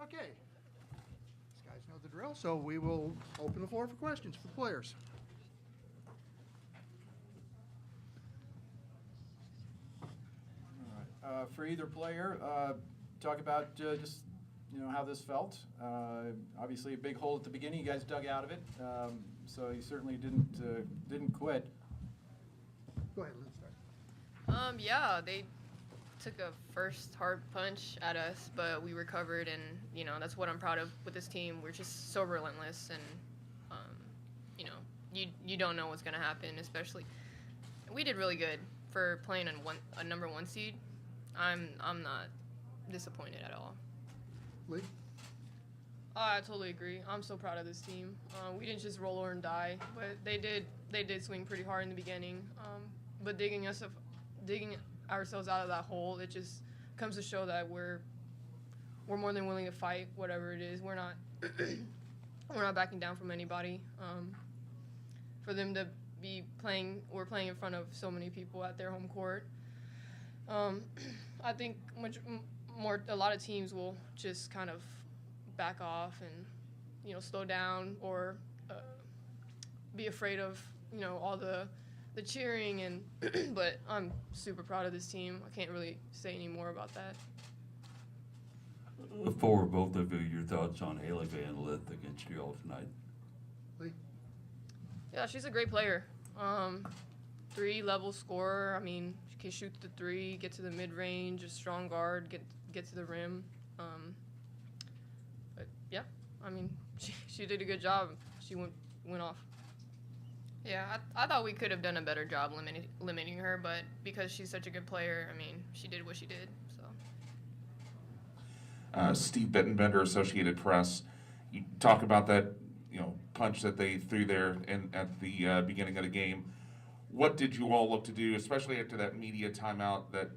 Okay. These guys know the drill, so we will open the floor for questions for the players. All right. For either player, talk about just how this felt. Obviously, a big hole at the beginning. You guys dug out of it, so you certainly didn't quit. Go ahead, let's start. Yeah, they took a first hard punch at us, but we recovered, and that's what I'm proud of with this team. We're just so relentless, and you don't know what's gonna happen. Especially, we did really good for playing a number 1 seed. I'm not disappointed at all. Lee? I totally agree. I'm so proud of this team. We didn't just roll over and die, but they did swing pretty hard in the beginning. But digging ourselves out of that hole, it just comes to show that we're more than willing to fight whatever it is. We're not we're not backing down from anybody. For them to be playing, we're playing in front of so many people at their home court. I think a lot of teams will just kind of back off and slow down or be afraid of all the cheering and but I'm super proud of this team. I can't really say any more about that. For both of you, your thoughts on Haley Van Lith against you all tonight? Lee? Yeah, she's a great player. 3-level scorer. I mean, she can shoot the 3, get to the mid-range, a strong guard, get to the rim. But yeah, I mean, she did a good job. She went off. Yeah, I thought we could have done a better job limiting her, but because she's such a good player, I mean, she did what she did. So. Steve Bittenbender, Associated Press. You talk about that, punch that they threw there at the beginning of the game. What did you all look to do, especially after that media timeout that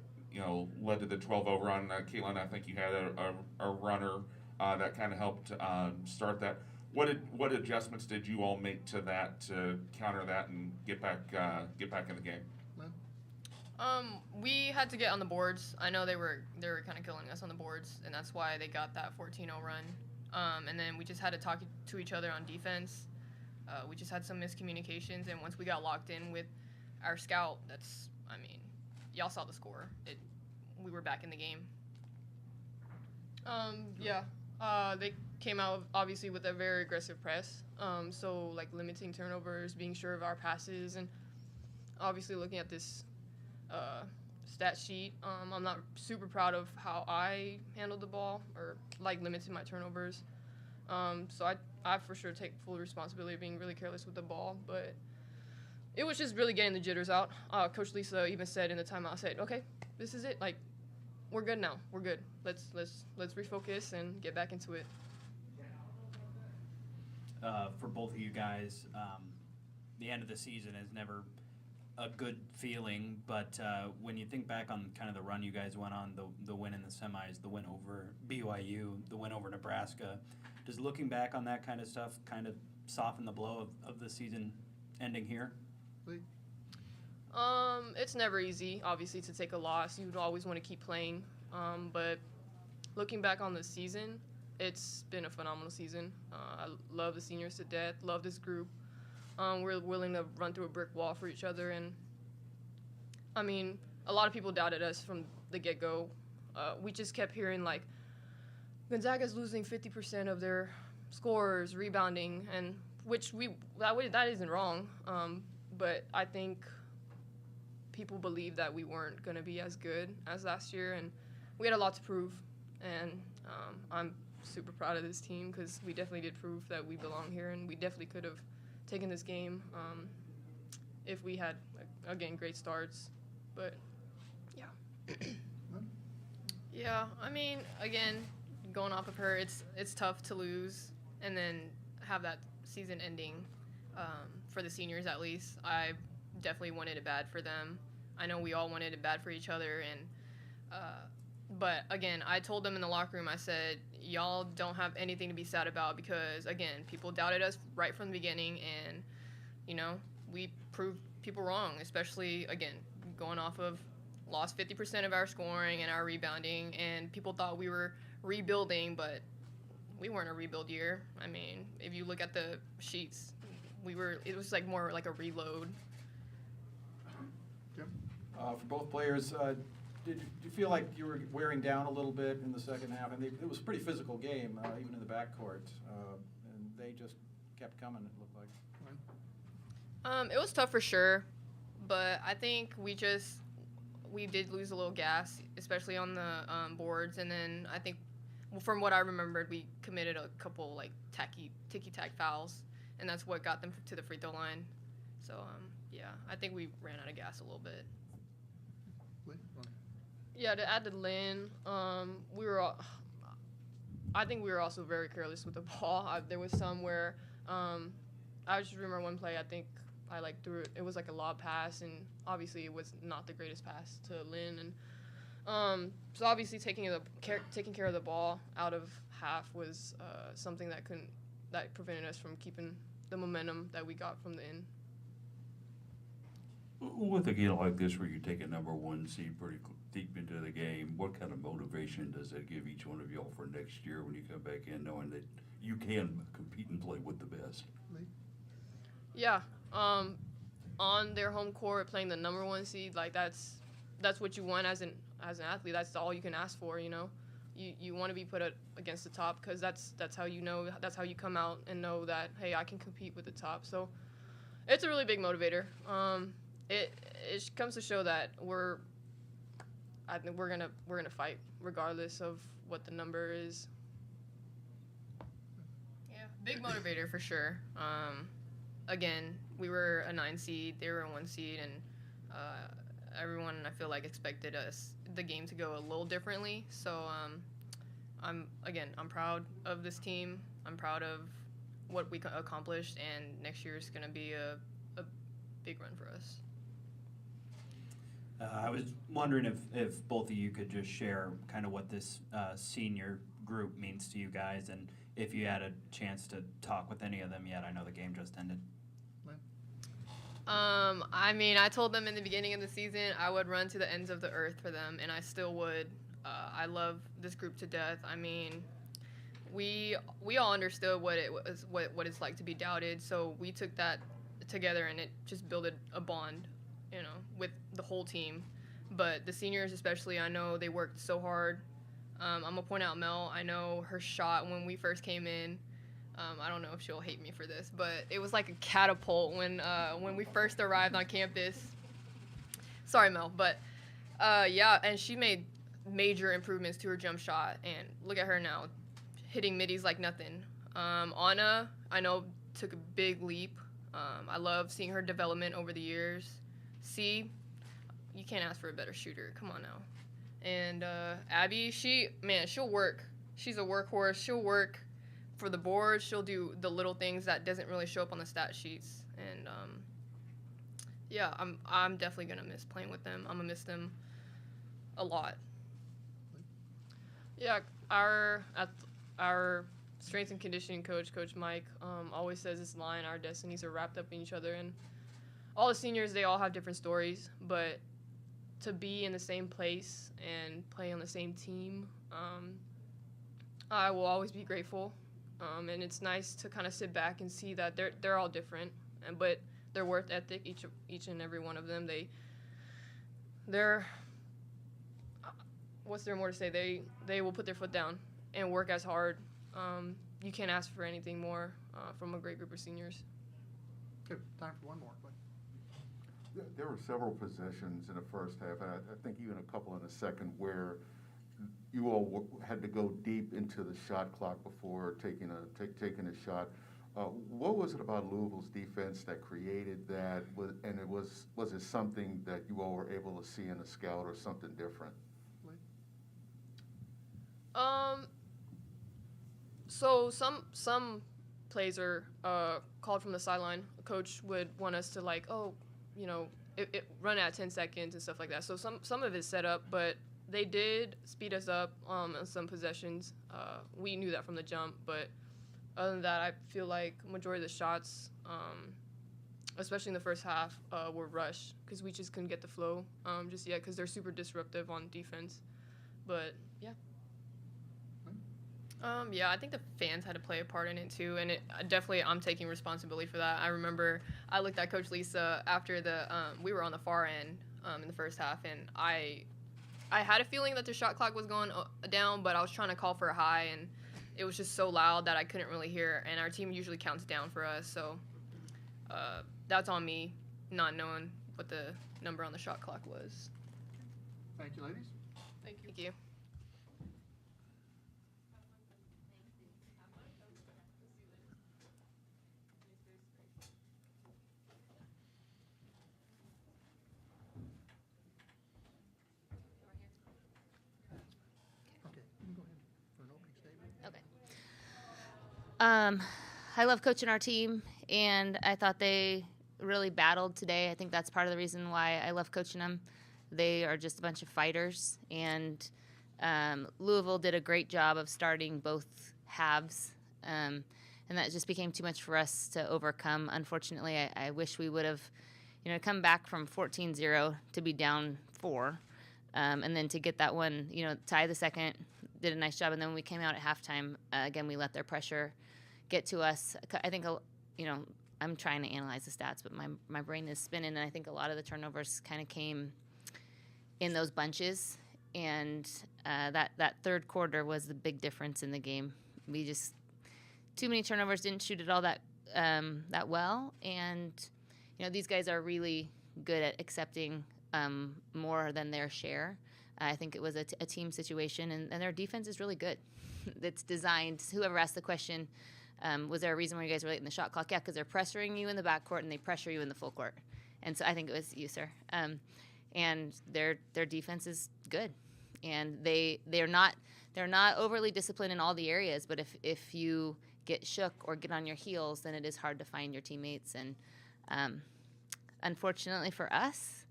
led to the 12 overrun? Caitlin, I think you had a runner that kind of helped start that. What adjustments did you all make to that to counter that and get back in the game? We had to get on the boards. I know they were kind of killing us on the boards, and that's why they got that 14-0 run. And then we just had to talk to each other on defense. We just had some miscommunications, and once we got locked in with our scout, y'all saw the score. We were back in the game. Yeah. They came out obviously with a very aggressive press. So like limiting turnovers, being sure of our passes, and obviously looking at this stat sheet. I'm not super proud of how I handled the ball or limited my turnovers. So I for sure take full responsibility of being really careless with the ball, but it was just really getting the jitters out. Coach Lisa even said in the timeout, said, "Okay, this is it. We're good now. We're good. Let's refocus and get back into it." For both of you guys, the end of the season is never a good feeling, but when you think back on kind of the run you guys went on, the win in the semis, the win over BYU, the win over Nebraska, does looking back on that kind of stuff kind of soften the blow of the season ending here? It's never easy, obviously, to take a loss. You'd always want to keep playing, but looking back on the season, it's been a phenomenal season. I love the seniors to death, love this group. We're willing to run through a brick wall for each other, and I mean, a lot of people doubted us from the get-go. We just kept hearing Gonzaga's losing 50% of their scores, rebounding, and that isn't wrong. But I think people believed that we weren't going to be as good as last year, and we had a lot to prove. And I'm super proud of this team because we definitely did prove that we belong here, and we definitely could have taken this game if we had, again, great starts. But, yeah. Yeah, I mean, again, going off of her, it's tough to lose and then have that season ending for the seniors at least. I definitely wanted it bad for them. I know we all wanted it bad for each other, and but again, I told them in the locker room, I said, y'all don't have anything to be sad about because, again, people doubted us right from the beginning, and, we proved people wrong, especially, again, going off of lost 50% of our scoring and our rebounding, and people thought we were rebuilding, but we weren't a rebuild year. I mean, if you look at the sheets, it was like more like a reload. Jim? For both players, did you feel like you were wearing down a little bit in the second half? And it was a pretty physical game, even in the backcourt, and they just kept coming, it looked like. It was tough for sure, but I think we did lose a little gas, especially on the boards, and then I think, from what I remembered, we committed a couple like ticky-tack fouls, and that's what got them to the free throw line. So yeah, I think we ran out of gas a little bit. Lee? Yeah, to add to Lynn, I think we were also very careless with the ball. There was some where I just remember one play, I think I threw it. It was like a lob pass, and obviously it was not the greatest pass to Lynn. And so obviously taking care of the ball out of half was something that prevented us from keeping the momentum that we got from the end. With a game like this where you take a number 1 seed pretty deep into the game, what kind of motivation does that give each one of y'all for next year when you come back in knowing that you can compete and play with the best? Lee? Yeah, on their home court playing the number 1 seed, like that's what you want as an athlete. That's all you can ask for, you know. You want to be put against the top because that's how that's how you come out and know that, hey, I can compete with the top. So it's a really big motivator. It comes to show that I think we're gonna fight regardless of what the number is. Yeah, big motivator for sure. Again, we were a 9 seed, they were a 1 seed, and everyone, I feel like, expected the game to go a little differently. So I'm proud of this team. I'm proud of what we accomplished, and next year is going to be a big run for us. I was wondering if both of you could just share kind of what this senior group means to you guys, and if you had a chance to talk with any of them yet. I know the game just ended. I mean, I told them in the beginning of the season I would run to the ends of the earth for them, and I still would. I love this group to death. I mean, we all understood what it's like to be doubted, so we took that together, and it just built a bond, you know, with the whole team. But the seniors especially, I know they worked so hard. I'm gonna point out Mel. I know her shot when we first came in. I don't know if she'll hate me for this, but it was like a catapult when we first arrived on campus. Sorry, Mel, but yeah, and she made major improvements to her jump shot, and look at her now, hitting middies like nothing. Anna, I know, took a big leap. I love seeing her development over the years. C, you can't ask for a better shooter. Come on now. And Abby, she'll work. She's a workhorse. She'll work for the board. She'll do the little things that doesn't really show up on the stat sheets. And yeah, I'm definitely gonna miss playing with them. I'm gonna miss them a lot. Yeah, our strength and conditioning coach, Coach Mike, always says this line: our destinies are wrapped up in each other. And all the seniors, they all have different stories, but to be in the same place and play on the same team, I will always be grateful. And it's nice to kind of sit back and see that they're all different, but their work ethic, each and every one of them, they're what's there more to say? They will put their foot down and work as hard. You can't ask for anything more from a great group of seniors. Okay, time for one more. There were several possessions in the first half, and I think even a couple in the second, where you all had to go deep into the shot clock before taking a shot. What was it about Louisville's defense that created that? And was it something that you all were able to see in the scout, or something different? So some plays are called from the sideline. A coach would want us to run at 10 seconds and stuff like that. So some of it's set up, but they did speed us up on some possessions. We knew that from the jump, but other than that, I feel like majority of the shots, especially in the first half, were rushed because we just couldn't get the flow just yet because they're super disruptive on defense. But yeah. Yeah, I think the fans had to play a part in it too, and definitely I'm taking responsibility for that. I remember I looked at Coach Lisa after we were on the far end in the first half, and I had a feeling that the shot clock was going down, but I was trying to call for a high, and it was just so loud that I couldn't really hear. And our team usually counts down for us, so that's on me, not knowing what the number on the shot clock was. Thank you, ladies. Thank you. Okay, you can go ahead for an opening statement. Okay. I love coaching our team, and I thought they really battled today. I think that's part of the reason why I love coaching them. They are just a bunch of fighters, and Louisville did a great job of starting both halves, and that just became too much for us to overcome. Unfortunately, I wish we would have, come back from 14-0 to be down 4, and then to get that one, tie the second, did a nice job, and then when we came out at halftime, again, we let their pressure get to us. I think, I'm trying to analyze the stats, but my brain is spinning, and I think a lot of the turnovers kind of came in those bunches, and that third quarter was the big difference in the game. We just too many turnovers, didn't shoot it all that well, and these guys are really good at accepting more than their share. I think it was a team situation, and their defense is really good. It's designed. Whoever asked the question, was there a reason why you guys were late in the shot clock? Yeah, because they're pressuring you in the backcourt and they pressure you in the full court. And so I think it was you, sir. And their defense is good, and they're not overly disciplined in all the areas. But if you get shook or get on your heels, then it is hard to find your teammates. And unfortunately for us,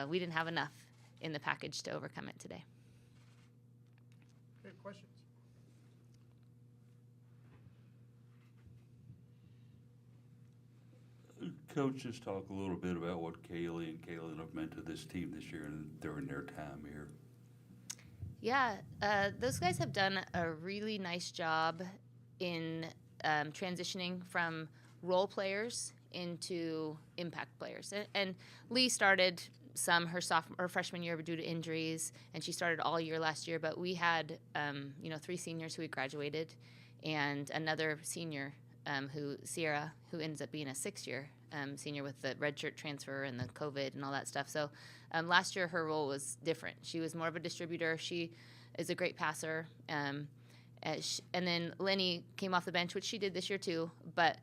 we didn't have enough in the package to overcome it today. Okay, questions? Coach, just talk a little bit about what Kaylee and Kaylin have meant to this team this year and during their time here. Yeah, those guys have done a really nice job in transitioning from role players into impact players. And Lee started her freshman year due to injuries, and she started all year last year. But we had 3 seniors who had graduated, and another senior, Sierra, who ends up being a 6-year senior with the redshirt transfer and the COVID and all that stuff. So last year her role was different. She was more of a distributor. She is a great passer. And then Lenny came off the bench, which she did this year too. But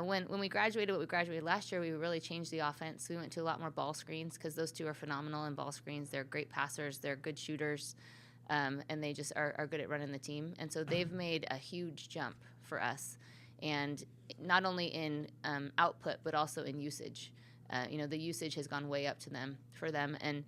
when we graduated, last year, we really changed the offense. We went to a lot more ball screens because those two are phenomenal in ball screens. They're great passers. They're good shooters. And they just are good at running the team. And so they've made a huge jump for us. And not only in output, but also in usage. The usage has gone way up for them. And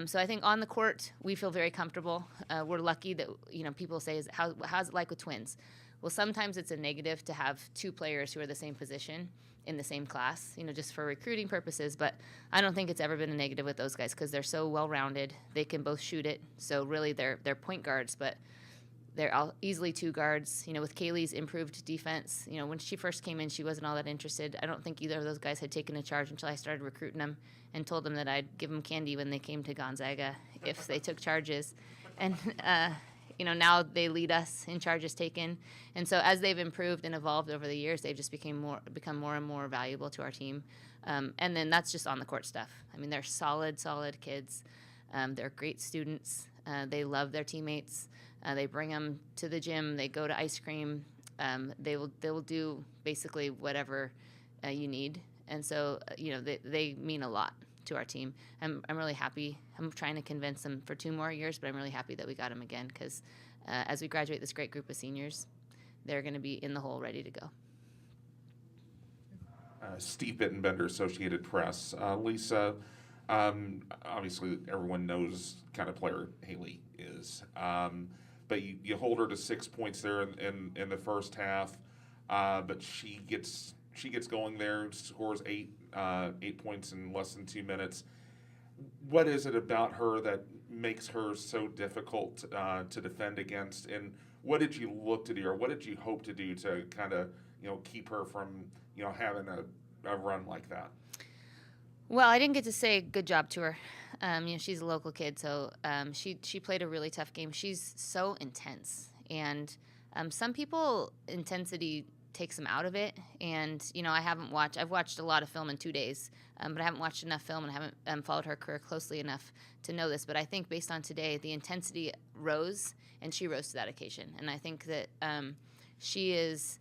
so I think on the court, we feel very comfortable. We're lucky that, people say, how's it like with twins? Well, sometimes it's a negative to have 2 players who are the same position in the same class, just for recruiting purposes. But I don't think it's ever been a negative with those guys because they're so well-rounded. They can both shoot it. So really they're point guards, but they're easily 2 guards. With Kaylee's improved defense, when she first came in, she wasn't all that interested. I don't think either of those guys had taken a charge until I started recruiting them and told them that I'd give them candy when they came to Gonzaga if they took charges. And, now they lead us in charges taken. And so as they've improved and evolved over the years, they've just become more and more valuable to our team. And then that's just on the court stuff. I mean, they're solid kids. They're great students. They love their teammates. They bring them to the gym. They go to ice cream. They will do basically whatever you need. And so, they mean a lot to our team. I'm really happy. I'm trying to convince them for 2 more years, but I'm really happy that we got them again because as we graduate this great group of seniors, they're going to be in the hole ready to go. Steve Bittenbender, Associated Press. Lisa, obviously everyone knows kind of player Haley is, but you hold her to 6 points there in the first half, but she gets going there, scores 8 points in less than 2 minutes. What is it about her that makes her so difficult to defend against? And what did you look to do, or what did you hope to do to kind of, keep her from, having a run like that? Well, I didn't get to say good job to her. She's a local kid, so she played a really tough game. She's so intense, and some people intensity takes them out of it. And I've watched a lot of film in 2 days, but I haven't watched enough film and haven't followed her career closely enough to know this. But I think based on today, the intensity rose, and she rose to that occasion. And I think that she is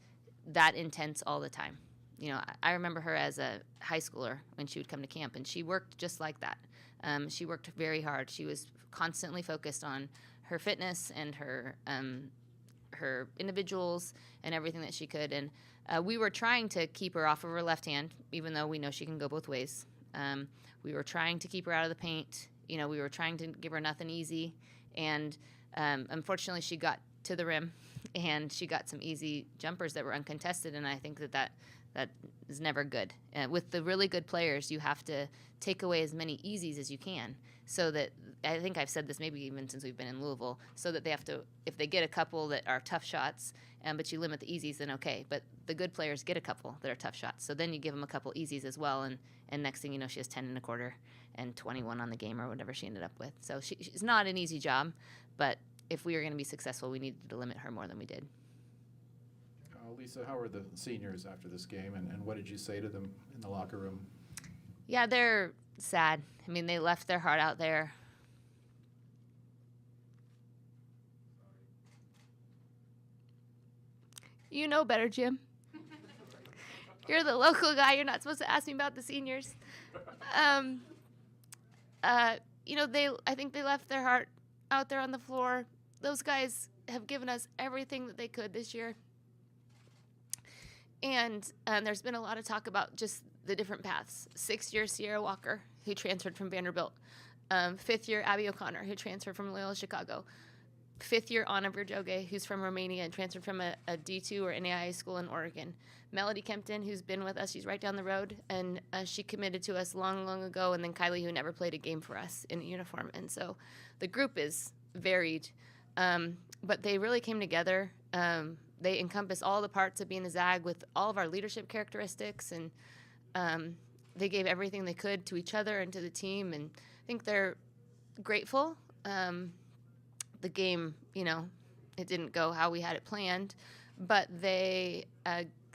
that intense all the time. I remember her as a high schooler when she would come to camp, and she worked just like that. She worked very hard. She was constantly focused on her fitness and her individuals and everything that she could. And we were trying to keep her off of her left hand, even though we know she can go both ways. We were trying to keep her out of the paint. We were trying to give her nothing easy. And unfortunately, she got to the rim, and she got some easy jumpers that were uncontested. And I think that is never good. With the really good players, you have to take away as many easies as you can, so that, I think I've said this maybe even since we've been in Louisville, so that they have to, if they get a couple that are tough shots, but you limit the easies, then okay. But the good players get a couple that are tough shots, so then you give them a couple easies as well, and next thing you know, she has 10 and a quarter and 21 on the game or whatever she ended up with. So she's not an easy job, but if we were going to be successful, we needed to limit her more than we did. Lisa, how were the seniors after this game, and what did you say to them in the locker room? Yeah, they're sad. I mean, they left their heart out there. You know better, Jim. You're the local guy. You're not supposed to ask me about the seniors. I think they left their heart out there on the floor. Those guys have given us everything that they could this year. And there's been a lot of talk about just the different paths. 6th-year Sierra Walker, who transferred from Vanderbilt. 5th-year Abby O'Connor, who transferred from Loyola Chicago. 5th-year Anna Verjoge, who's from Romania and transferred from a D2 or NAIA school in Oregon. Melody Kempton, who's been with us, she's right down the road, and she committed to us long, long ago. And then Kylie, who never played a game for us in a uniform. And so the group is varied, but they really came together. They encompass all the parts of being a Zag with all of our leadership characteristics, and they gave everything they could to each other and to the team, and I think they're grateful. The game, it didn't go how we had it planned, but they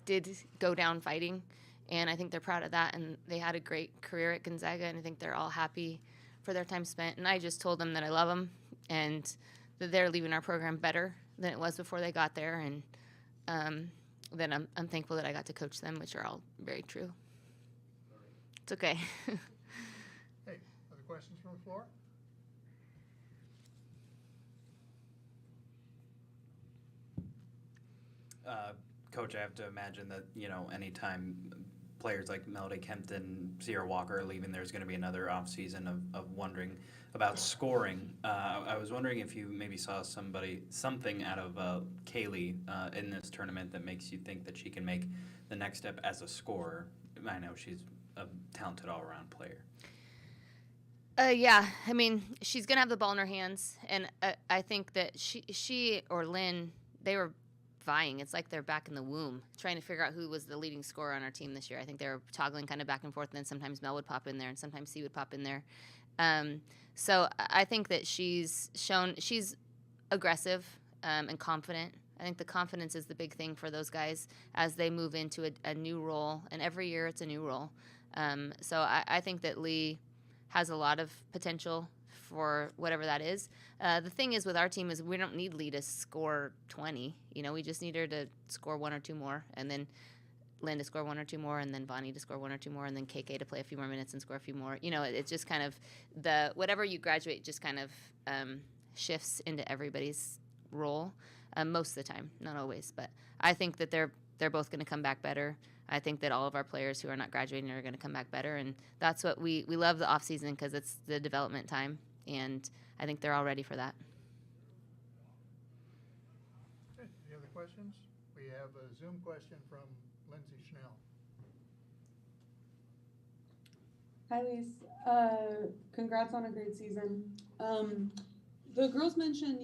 did go down fighting, and I think they're proud of that, and they had a great career at Gonzaga, and I think they're all happy for their time spent. And I just told them that I love them, and that they're leaving our program better than it was before they got there, and then I'm thankful that I got to coach them, which are all very true. It's okay. Hey, other questions from the floor? Coach, I have to imagine that, anytime players like Melody Kempton, Sierra Walker are leaving, there's going to be another offseason of wondering about scoring. I was wondering if you maybe saw something out of Kaylee in this tournament that makes you think that she can make the next step as a scorer. I know she's a talented all-around player. Yeah, I mean, she's going to have the ball in her hands, and I think that she or Lynn, they were vying. It's like they're back in the womb, trying to figure out who was the leading scorer on our team this year. I think they were toggling kind of back and forth, and then sometimes Mel would pop in there, and sometimes C would pop in there. So I think that she's aggressive and confident. I think the confidence is the big thing for those guys as they move into a new role, and every year it's a new role. So I think that Lee has a lot of potential for whatever that is. The thing is with our team is we don't need Lee to score 20. We just need her to score 1 or 2 more, and then Lynn to score 1 or 2 more, and then Bonnie to score 1 or 2 more, and then KK to play a few more minutes and score a few more. It's just kind of whatever you graduate just kind of shifts into everybody's role most of the time, not always. But I think that they're both going to come back better. I think that all of our players who are not graduating are going to come back better, and that's what we love the off season because it's the development time, and I think they're all ready for that. Okay, any other questions? We have a Zoom question from Lindsay Schnell. Hi, Lise. Congrats on a great season. The girls mentioned,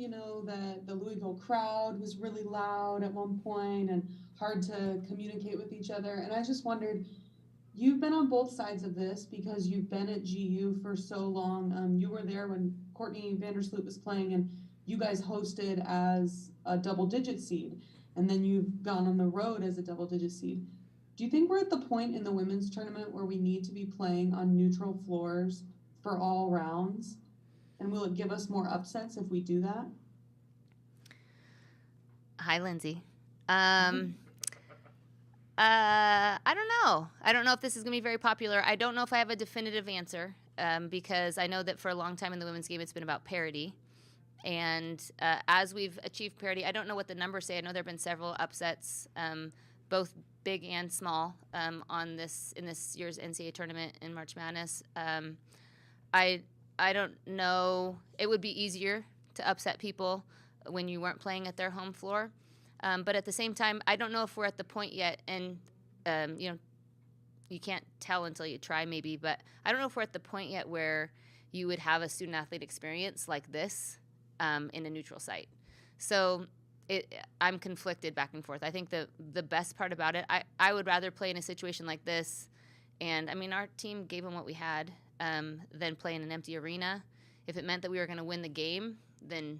that the Louisville crowd was really loud at one point and hard to communicate with each other. And I just wondered, you've been on both sides of this because you've been at GU for so long. You were there when Courtney Vandersloot was playing, and you guys hosted as a double-digit seed, and then you've gone on the road as a double-digit seed. Do you think we're at the point in the women's tournament where we need to be playing on neutral floors for all rounds? And will it give us more upsets if we do that? Hi, Lindsay. I don't know. I don't know if this is going to be very popular. I don't know if I have a definitive answer because I know that for a long time in the women's game it's been about parity. And as we've achieved parity, I don't know what the numbers say. I know there have been several upsets, both big and small, in this year's NCAA tournament in March Madness. I don't know. It would be easier to upset people when you weren't playing at their home floor. But at the same time, I don't know if we're at the point yet, and you can't tell until you try maybe, but I don't know if we're at the point yet where you would have a student-athlete experience like this in a neutral site. So I'm conflicted back and forth. I think the best part about it, I would rather play in a situation like this, and I mean, our team gave them what we had, than play in an empty arena. If it meant that we were going to win the game, then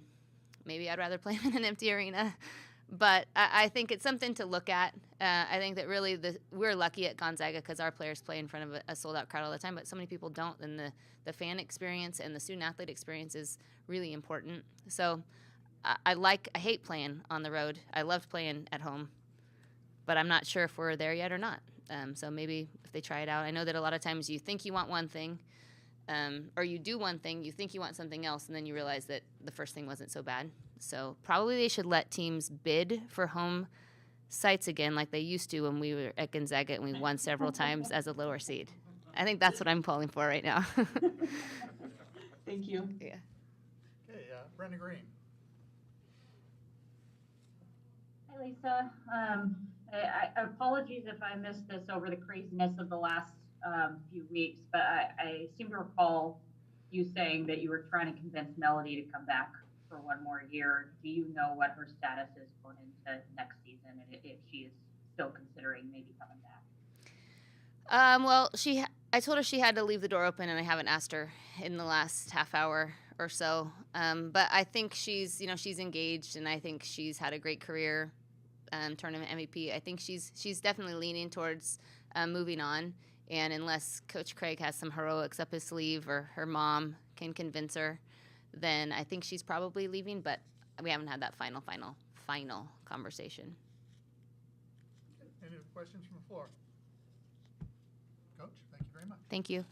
maybe I'd rather play in an empty arena. But I think it's something to look at. I think that really we're lucky at Gonzaga because our players play in front of a sold-out crowd all the time, but so many people don't, and the fan experience and the student-athlete experience is really important. So I hate playing on the road. I loved playing at home, but I'm not sure if we're there yet or not. So maybe if they try it out. I know that a lot of times you think you want one thing, or you do one thing, you think you want something else, and then you realize that the first thing wasn't so bad. So probably they should let teams bid for home sites again like they used to when we were at Gonzaga and we won several times as a lower seed. I think that's what I'm calling for right now. Thank you. Yeah. Okay, Brenda Green. Hi, Lisa. Apologies if I missed this over the craziness of the last few weeks, but I seem to recall you saying that you were trying to convince Melody to come back for one more year. Do you know what her status is going into next season, and if she is still considering maybe coming back? Well, I told her she had to leave the door open, and I haven't asked her in the last half hour or so. But I think she's engaged, and I think she's had a great career. Tournament MVP. I think she's definitely leaning towards moving on, and unless Coach Craig has some heroics up his sleeve or her mom can convince her, then I think she's probably leaving, but we haven't had that final conversation. Any questions from the floor? Coach, thank you very much. Thank you.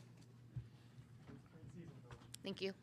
Thank you.